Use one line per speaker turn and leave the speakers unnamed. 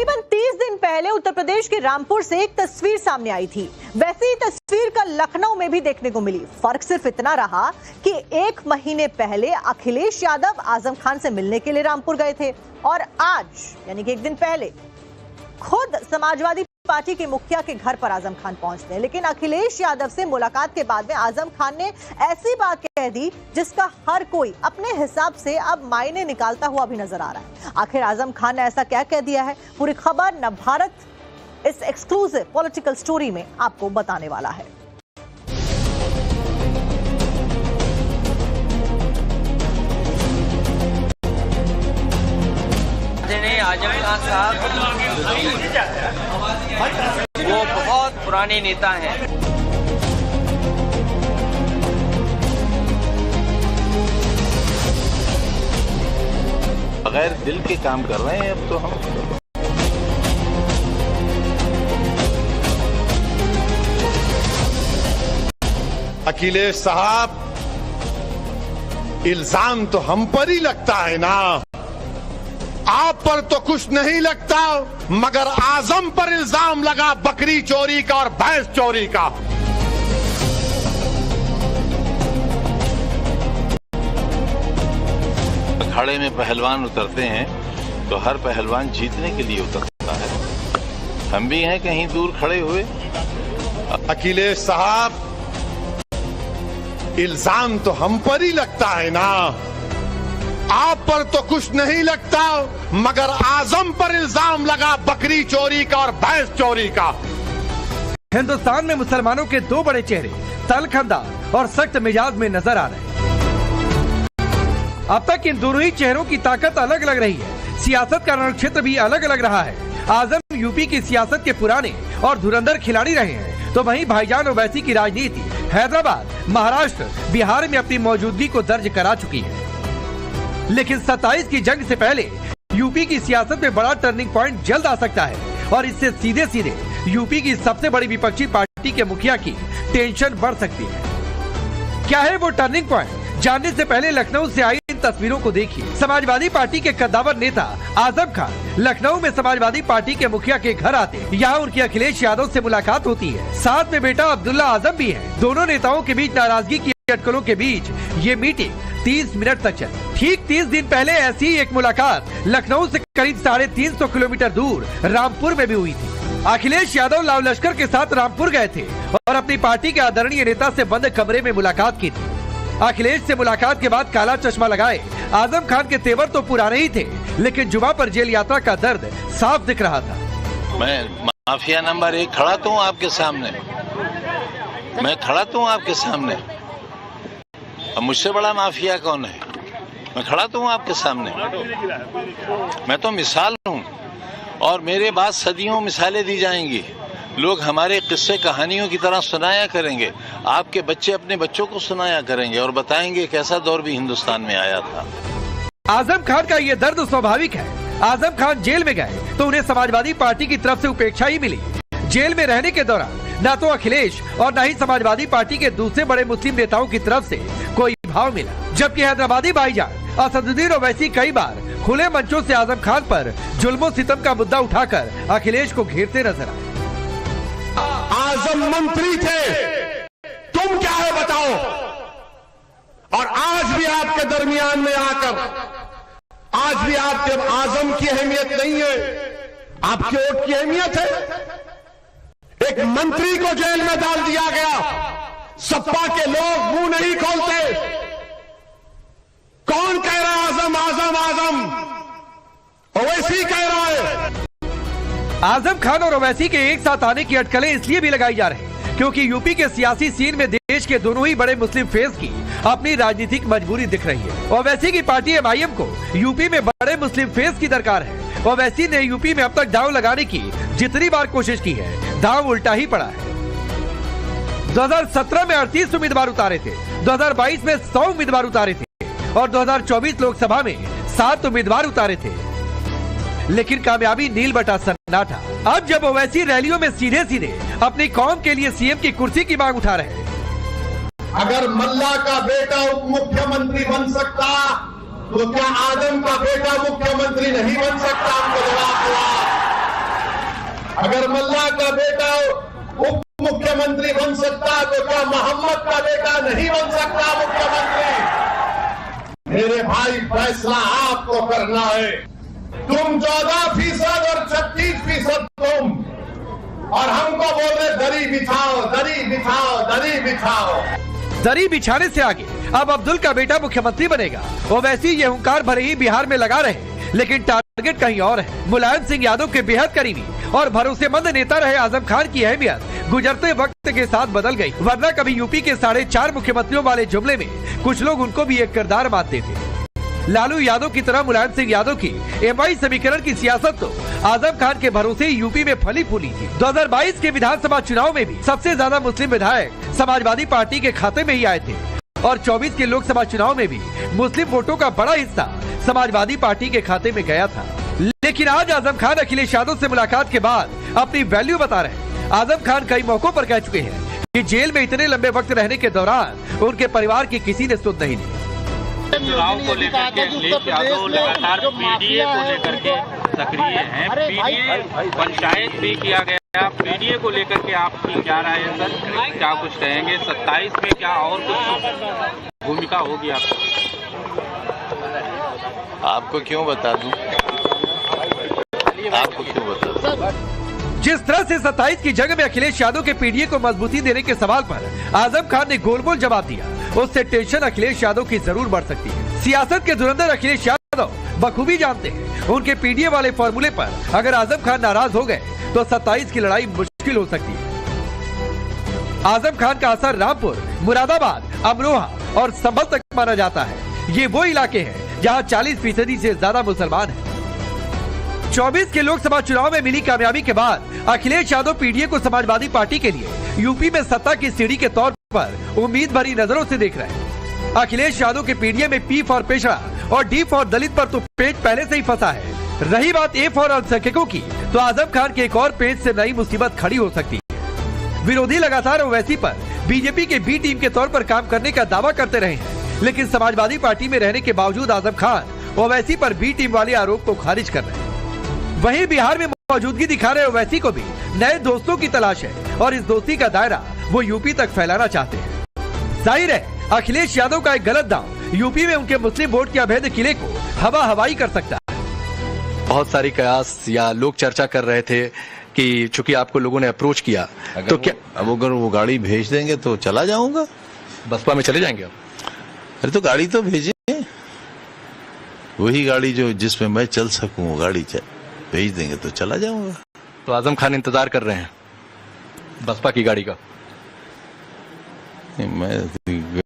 करीबन 30 दिन पहले उत्तर प्रदेश के रामपुर से एक तस्वीर सामने आई थी। वैसी ही तस्वीर का लखनऊ में भी देखने को मिली। फर्क सिर्फ इतना रहा कि 1 महीने पहले अखिलेश यादव आजम खान से मिलने के लिए रामपुर गए थे और आज यानी कि 1 दिन पहले खुद समाजवादी पार्टी के मुखिया के घर पर आजम खान पहुंचते हैं। लेकिन अखिलेश यादव से मुलाकात के बाद में आजम खान ने ऐसी बात कह दी जिसका हर कोई अपने हिसाब से अब मायने निकालता हुआ भी नजर आ रहा है। आखिर आजम खान ने ऐसा क्या कह दिया है, पूरी खबर नवभारत इस एक्सक्लूसिव पॉलिटिकल स्टोरी में आपको बताने वाला है।
आजम खान साहब वो बहुत पुराने नेता हैं।
बगैर दिल के काम कर रहे हैं अब तो हम।
अखिलेश साहब, इल्जाम तो हम पर ही लगता है ना, आप पर तो कुछ नहीं लगता, मगर आजम पर इल्जाम लगा बकरी चोरी का और भैंस चोरी का।
अखाड़े में पहलवान उतरते हैं तो हर पहलवान जीतने के लिए उतरता है। हम भी हैं कहीं दूर खड़े हुए।
अखिलेश साहब, इल्जाम तो हम पर ही लगता है ना, आप पर तो कुछ नहीं लगता, मगर आजम पर इल्जाम लगा बकरी चोरी का और भैंस चोरी का।
हिंदुस्तान में मुसलमानों के 2 बड़े चेहरे तलखंदार और सख्त मिजाज में नजर आ रहे हैं। अब तक इन दोनों ही चेहरों की ताकत अलग अलग रही है। सियासत का रण क्षेत्र भी अलग अलग रहा है। आजम यूपी की सियासत के पुराने और धुरंधर खिलाड़ी रहे हैं, तो वहीं भाईजान ओवैसी की राजनीति हैदराबाद, महाराष्ट्र, बिहार में अपनी मौजूदगी को दर्ज करा चुकी है। लेकिन 27 की जंग से पहले यूपी की सियासत में बड़ा टर्निंग पॉइंट जल्द आ सकता है और इससे सीधे सीधे यूपी की सबसे बड़ी विपक्षी पार्टी के मुखिया की टेंशन बढ़ सकती है। क्या है वो टर्निंग पॉइंट, जानने से पहले लखनऊ से आई इन तस्वीरों को देखिए। समाजवादी पार्टी के कद्दावर नेता आजम खान लखनऊ में समाजवादी पार्टी के मुखिया के घर आते हैं। यहाँ उनकी अखिलेश यादव से मुलाकात होती है। साथ में बेटा अब्दुल्ला आजम भी है। दोनों नेताओं के बीच नाराजगी की अटकलों के बीच ये मीटिंग 30 मिनट तक चली। ठीक 30 दिन पहले ऐसी ही एक मुलाकात लखनऊ से करीब 350 किलोमीटर दूर रामपुर में भी हुई थी। अखिलेश यादव लाव लश्कर के साथ रामपुर गए थे और अपनी पार्टी के आदरणीय नेता से बंद कमरे में मुलाकात की थी। अखिलेश से मुलाकात के बाद काला चश्मा लगाए आजम खान के तेवर तो पुराने ही थे, लेकिन जुबान पर जेल यात्रा का दर्द साफ दिख रहा था।
मैं माफिया नंबर 1 खड़ा तो हूँ आपके सामने, मैं खड़ा तो हूँ आपके सामने। अब मुझसे बड़ा माफिया कौन है? मैं खड़ा तो हूँ आपके सामने। मैं तो मिसाल हूँ और मेरे बाद सदियों मिसालें दी जाएंगी। लोग हमारे किस्से कहानियों की तरह सुनाया करेंगे। आपके बच्चे अपने बच्चों को सुनाया करेंगे और बताएंगे कैसा दौर भी हिंदुस्तान में आया था।
आजम खान का ये दर्द स्वाभाविक है। आजम खान जेल में गए तो उन्हें समाजवादी पार्टी की तरफ से उपेक्षा ही मिली। जेल में रहने के दौरान न तो अखिलेश और न ही समाजवादी पार्टी के दूसरे बड़े मुस्लिम नेताओं की तरफ से कोई भाव मिला, जबकि हैदराबादी भाईजान असदुद्दीन ओवैसी कई बार खुले मंचों से आजम खान पर जुल्मो सितम का मुद्दा उठाकर अखिलेश को घेरते नजर आए।
आजम मंत्री थे, तुम क्या है बताओ? और आज भी आपके दरमियान में आकर, आज भी आपके आजम की अहमियत नहीं है, आपके वोट की अहमियत है। एक मंत्री को जेल में डाल दिया गया, सपा के लोग मुंह नहीं खोलते। कौन कह रहा है आजम आजम आजम? ओवैसी कह रहा है।
आजम खान और ओवैसी के एक साथ आने की अटकलें इसलिए भी लगाई जा रही हैं क्योंकि यूपी के सियासी सीन में देश के दोनों ही बड़े मुस्लिम फेस की अपनी राजनीतिक मजबूरी दिख रही है। ओवैसी की पार्टी MIM को यूपी में बड़े मुस्लिम फेस की दरकार है। ओवैसी ने यूपी में अब तक दांव लगाने की जितनी बार कोशिश की है, दांव उल्टा ही पड़ा है। 2017 में 38 उम्मीदवार उतारे थे, 2022 में 100 उम्मीदवार उतारे थे और 2024 लोकसभा में 7 उम्मीदवार उतारे थे, लेकिन कामयाबी नील बटा सन्नाटा। अब जब ओवैसी रैलियों में सीधे सीधे अपनी कौम के लिए सीएम की कुर्सी की मांग उठा रहे हैं।
अगर मल्ला का बेटा उप मुख्यमंत्री बन सकता तो क्या आजम का बेटा मुख्यमंत्री नहीं बन सकता? हमको जवाब दिया। नरमल्ला का बेटा उप मुख्यमंत्री बन सकता तो क्या मोहम्मद का बेटा नहीं बन सकता मुख्यमंत्री? मेरे भाई, फैसला आपको करना है। तुम 14% और 36% तुम, और हमको बोल रहे दरी बिछाओ, दरी बिछाओ, दरी बिछाओ।
दरी बिछाने से आगे अब अब्दुल का बेटा मुख्यमंत्री बनेगा। ओवैसी ये हुंकार भरे ही बिहार में लगा रहे, लेकिन टारगेट कहीं और है। मुलायम सिंह यादव के बेहद करीबी और भरोसेमंद नेता रहे आजम खान की अहमियत गुजरते वक्त के साथ बदल गई। वरना कभी यूपी के 4.5 मुख्यमंत्रियों वाले जुमले में कुछ लोग उनको भी एक किरदार मानते थे। लालू यादव की तरह मुलायम सिंह यादव की एमआई समीकरण की सियासत तो आजम खान के भरोसे ही यूपी में फली फूली थी। 2022 के विधानसभा चुनाव में भी सबसे ज्यादा मुस्लिम विधायक समाजवादी पार्टी के खाते में ही आए थे और 24 के लोकसभा चुनाव में भी मुस्लिम वोटों का बड़ा हिस्सा समाजवादी पार्टी के खाते में गया था। लेकिन आज आजम खान अखिलेश यादव से मुलाकात के बाद अपनी वैल्यू बता रहे हैं। आजम खान कई मौकों पर कह चुके हैं कि जेल में इतने लंबे वक्त रहने के दौरान उनके परिवार की किसी ने सुध नहीं ली।
चुनाव को लेकर के अखिलेश यादव लगातार पीडीए को लेकर के सक्रिय हैं। पीडीए पंचायत भी किया गया, पीडीए को लेकर के आपकी क्या राय है सर? क्या कुछ कहेंगे? 27 में क्या और कुछ भूमिका होगी
आपको क्यों बता दूं? आपको क्यों बता दूं?
जिस तरह से 27 की जंग में अखिलेश यादव के पीडीए को मजबूती देने के सवाल पर आजम खान ने गोल-मोल जवाब दिया, उससे टेंशन अखिलेश यादव की जरूर बढ़ सकती है। सियासत के धुरंधर अखिलेश यादव बखूबी जानते हैं उनके पीडीए वाले फॉर्मूले पर अगर आजम खान नाराज हो गए तो 27 की लड़ाई मुश्किल हो सकती है। आजम खान का असर रामपुर, मुरादाबाद, अमरोहा और संभल तक माना जाता है। ये वो इलाके हैं जहां 40% से ज्यादा मुसलमान हैं। 24 के लोकसभा चुनाव में मिली कामयाबी के बाद अखिलेश यादव पीडीए को समाजवादी पार्टी के लिए यूपी में सत्ता की सीढ़ी के तौर पर उम्मीद भरी नजरों से देख रहे हैं। अखिलेश यादव के पीडीए में पी फॉर पिछड़ा और डी फॉर दलित पर तो पेच पहले से ही फंसा है। रही बात ए फॉर अल्पसंख्यकों की, तो आजम खान के एक और पेच से नई मुसीबत खड़ी हो सकती है। विरोधी लगातार ओवैसी पर बीजेपी के बी टीम के तौर पर काम करने का दावा करते रहे हैं, लेकिन समाजवादी पार्टी में रहने के बावजूद आजम खान ओवैसी पर बी टीम वाले आरोप को खारिज कर रहे हैं। वहीं बिहार में मौजूदगी दिखा रहे ओवैसी को भी नए दोस्तों की तलाश है और इस दोस्ती का दायरा वो यूपी तक फैलाना चाहते हैं। जाहिर है अखिलेश यादव का एक गलत दांव यूपी में उनके मुस्लिम वोट के अवैध किले को हवा हवाई कर सकता है।
बहुत सारी कयास या लोग चर्चा कर रहे थे कि चूंकि आपको लोगों ने अप्रोच किया तो क्या
अब अगर वो गाड़ी भेज देंगे तो चला जाऊंगा।
बसपा में चले जाएंगे आप?
अरे तो गाड़ी तो भेजे, वही गाड़ी जो जिसमें मैं चल सकूं वो गाड़ी भेज देंगे तो चला जाऊंगा।
तो आजम खान इंतजार कर रहे हैं बसपा की गाड़ी का?
मैं